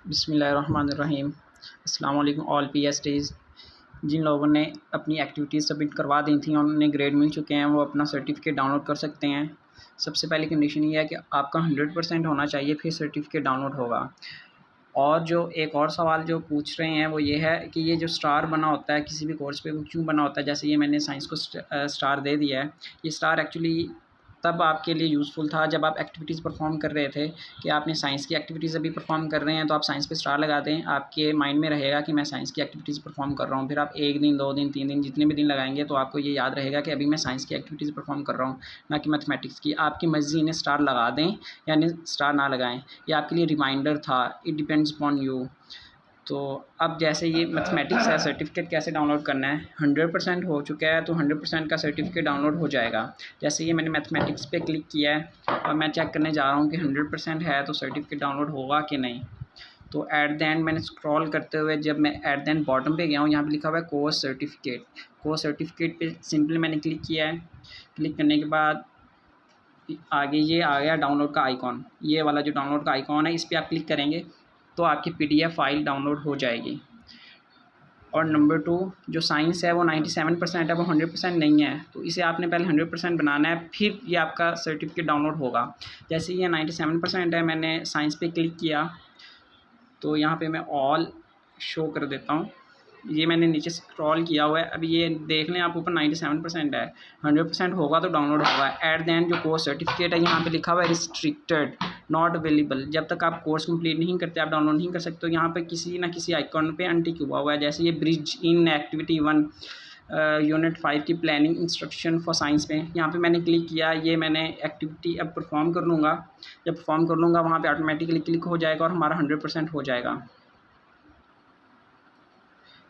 बिस्मिल्लाहिर्रहमानिर्रहीम। अस्सलाम वालेकुम ऑल पीएसटीज़। जिन लोगों ने अपनी एक्टिविटीज़ सबमिट करवा दी थी उन्हें ग्रेड मिल चुके हैं, वो अपना सर्टिफिकेट डाउनलोड कर सकते हैं। सबसे पहली कंडीशन ये है कि आपका 100% होना चाहिए, फिर सर्टिफिकेट डाउनलोड होगा। और जो एक और सवाल जो पूछ रहे हैं वो ये है कि ये जो स्टार बना होता है किसी भी कोर्स पे, वो क्यों बना होता है। जैसे ये मैंने साइंस को स्टार दे दिया है। ये स्टार एक्चुअली तब आपके लिए यूज़फुल था जब आप एक्टिविटीज़ परफॉर्म कर रहे थे, कि आपने साइंस की एक्टिविटीज़ अभी परफॉर्म कर रहे हैं तो आप साइंस पे स्टार लगा दें। आपके माइंड में रहेगा कि मैं साइंस की एक्टिविटीज़ परफॉर्म कर रहा हूँ। फिर आप 1 दिन, 2 दिन, 3 दिन, जितने भी दिन लगाएंगे तो आपको ये याद रहेगा कि अभी मैं साइंस की एक्टिविटीज़ परफॉर्म कर रहा हूँ, ना कि मैथमेटिक्स की। आपकी मर्ज़ी इन्हें स्टार लगा दें या इन्हें स्टार ना लगाएं, ये आपके लिए रिमाइंडर था। It depends upon you. तो अब जैसे ये मैथमेटिक्स है, सर्टिफिकेट कैसे डाउनलोड करना है। 100% हो चुका है तो 100% का सर्टिफिकेट डाउनलोड हो जाएगा। जैसे ये मैंने मैथमेटिक्स पे क्लिक किया है और मैं चेक करने जा रहा हूँ कि 100% है तो सर्टिफिकेट डाउनलोड होगा कि नहीं। तो एट द एंड मैंने स्क्रॉल करते हुए जब मैं एट द एंड बॉटम पे गया हूँ, यहाँ पे लिखा हुआ है कोर्स सर्टिफिकेट। कोर्स सर्टिफिकेट पे सिंपली मैंने क्लिक किया है। क्लिक करने के बाद आगे ये आ गया डाउनलोड का आइकॉन। ये वाला जो डाउनलोड का आइकॉन है, इस पर आप क्लिक करेंगे तो आपकी PDF फाइल डाउनलोड हो जाएगी। और नंबर 2, जो साइंस है वो 97% है, वो 100% नहीं है। तो इसे आपने पहले 100% बनाना है, फिर ये आपका सर्टिफिकेट डाउनलोड होगा। जैसे ये 97% है, मैंने साइंस पे क्लिक किया तो यहाँ पे मैं ऑल शो कर देता हूँ। ये मैंने नीचे स्क्रॉल किया हुआ है। अभी ये देख लें आप, ऊपर 97% है। 100% होगा तो डाउनलोड होगा। एट द एंड जो कोर्स सर्टिफिकेट है, यहाँ पे लिखा हुआ है रिस्ट्रिक्टेड, नॉट अवेलेबल। जब तक आप कोर्स कंप्लीट नहीं करते आप डाउनलोड नहीं कर सकते। तो यहाँ पे किसी ना किसी आइकॉन पे अनटिक हुआ है। जैसे ये ब्रिज इन एक्टिविटी 1 यूनिट 5 की प्लानिंग इंस्ट्रक्शन फॉर साइंस पे, यहाँ पे मैंने क्लिक किया। ये मैंने एक्टिविटी अब परफॉर्म कर लूँगा। जब परफॉर्म कर लूँगा वहाँ पे ऑटोमेटिकली क्लिक हो जाएगा और हमारा 100% हो जाएगा।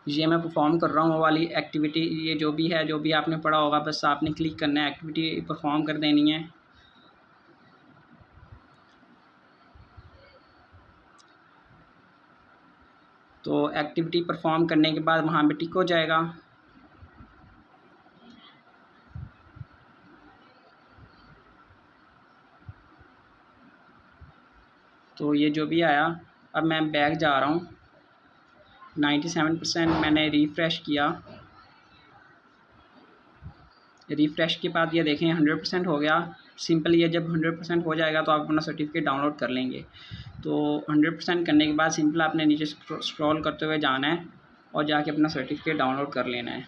ये मैं परफॉर्म कर रहा हूँ वो वाली एक्टिविटी। ये जो भी आपने पढ़ा होगा, बस आपने क्लिक करना है, एक्टिविटी परफॉर्म कर देनी है। तो एक्टिविटी परफॉर्म करने के बाद वहाँ पे टिक हो जाएगा। तो ये जो भी आया, अब मैं बैक जा रहा हूँ। 97% मैंने रिफ़्रेश किया। रिफ़्रेश के बाद ये देखें 100% हो गया। सिंपल ये जब 100% हो जाएगा तो आप अपना सर्टिफिकेट डाउनलोड कर लेंगे। तो 100% करने के बाद सिंपल आपने नीचे स्क्रॉल करते हुए जाना है और जाके अपना सर्टिफिकेट डाउनलोड कर लेना है।